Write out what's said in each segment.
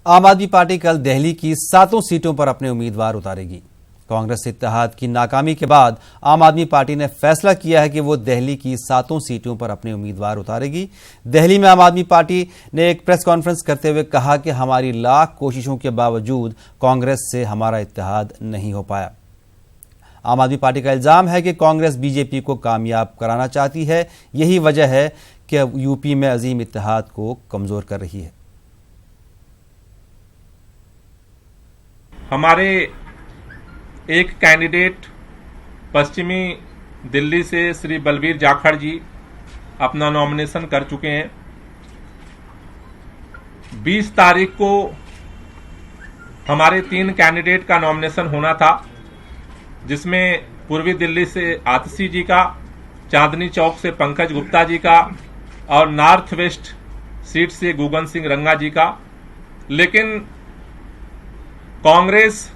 आम आदमी पार्टी कल दिल्ली की 7 सीटों पर अपने उम्मीदवार उतारेगी। कांग्रेस इत्तेहाद की नाकामी के बाद आम आदमी पार्टी ने फैसला किया है कि वो दिल्ली की 7 सीटों पर अपने उम्मीदवार उतारेगी। दिल्ली में आम आदमी पार्टी ने एक प्रेस कॉन्फ्रेंस करते हुए कहा कि हमारी लाख कोशिशों के बावजूद कांग्रेस से हमारा इत्तेहाद नहीं हो पाया। आम आदमी पार्टी का इल्जाम है कि कांग्रेस बीजेपी को कामयाब कराना चाहती है। यही वजह है कि यूपी में अजीम इत्तेहाद को कमजोर कर रही है। हमारे एक कैंडिडेट पश्चिमी दिल्ली से श्री बलबीर जाखड़ जी अपना नॉमिनेशन कर चुके हैं। 20 तारीख को हमारे 3 कैंडिडेट का नॉमिनेशन होना था, जिसमें पूर्वी दिल्ली से आतिशी जी का, चांदनी चौक से पंकज गुप्ता जी का और नॉर्थ वेस्ट सीट से गुगन सिंह रंगा जी का। लेकिन कांग्रेस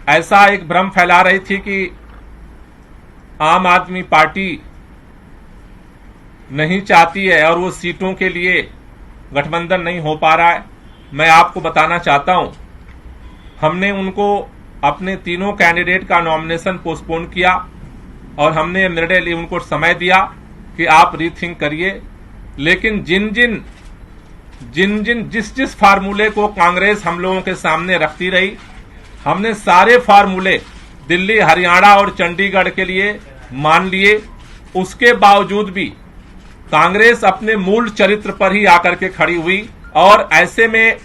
ऐसा एक भ्रम फैला रही थी कि आम आदमी पार्टी नहीं चाहती है और वो सीटों के लिए गठबंधन नहीं हो पा रहा है। मैं आपको बताना चाहता हूं, हमने उनको अपने तीनों कैंडिडेट का नॉमिनेशन पोस्टपोन किया और हमने निर्णय लिए, उनको समय दिया कि आप रीथिंक करिए। लेकिन जिस फार्मूले को कांग्रेस हम लोगों के सामने रखती रही, हमने सारे फार्मूले दिल्ली, हरियाणा और चंडीगढ़ के लिए मान लिए। उसके बावजूद भी कांग्रेस अपने मूल चरित्र पर ही आकर के खड़ी हुई और ऐसे में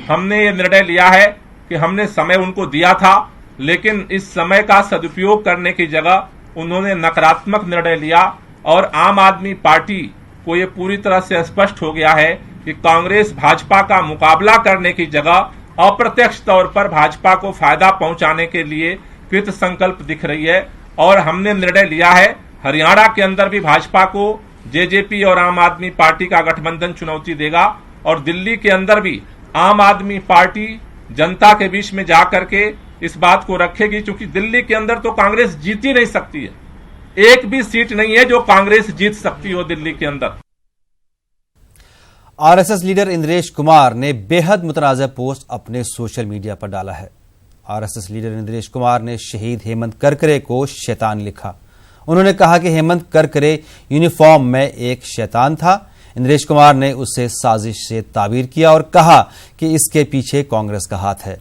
हमने ये निर्णय लिया है कि हमने समय उनको दिया था, लेकिन इस समय का सदुपयोग करने की जगह उन्होंने नकारात्मक निर्णय लिया और आम आदमी पार्टी को ये पूरी तरह से स्पष्ट हो गया है कि कांग्रेस भाजपा का मुकाबला करने की जगह अप्रत्यक्ष तौर पर भाजपा को फायदा पहुंचाने के लिए कृत संकल्प दिख रही है। और हमने निर्णय लिया है, हरियाणा के अंदर भी भाजपा को जेजेपी और आम आदमी पार्टी का गठबंधन चुनौती देगा और दिल्ली के अंदर भी आम आदमी पार्टी जनता के बीच में जाकर के इस बात को रखेगी, क्योंकि दिल्ली के अंदर तो कांग्रेस जीत ही नहीं सकती है। एक भी सीट नहीं है जो कांग्रेस जीत सकती हो दिल्ली के अंदर। आरएसएस लीडर इंद्रेश कुमार ने बेहद मुतनाज़ पोस्ट अपने सोशल मीडिया पर डाला है। आरएसएस लीडर इंद्रेश कुमार ने शहीद हेमंत करकरे को शैतान लिखा। उन्होंने कहा कि हेमंत करकरे यूनिफॉर्म में एक शैतान था। इंद्रेश कुमार ने उसे साजिश से ताबीर किया और कहा कि इसके पीछे कांग्रेस का हाथ है।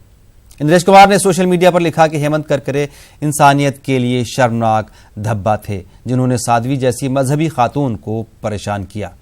इंद्रेश कुमार ने सोशल मीडिया पर लिखा कि हेमंत करकरे इंसानियत के लिए शर्मनाक धब्बा थे, जिन्होंने साध्वी जैसी मजहबी खातून को परेशान किया।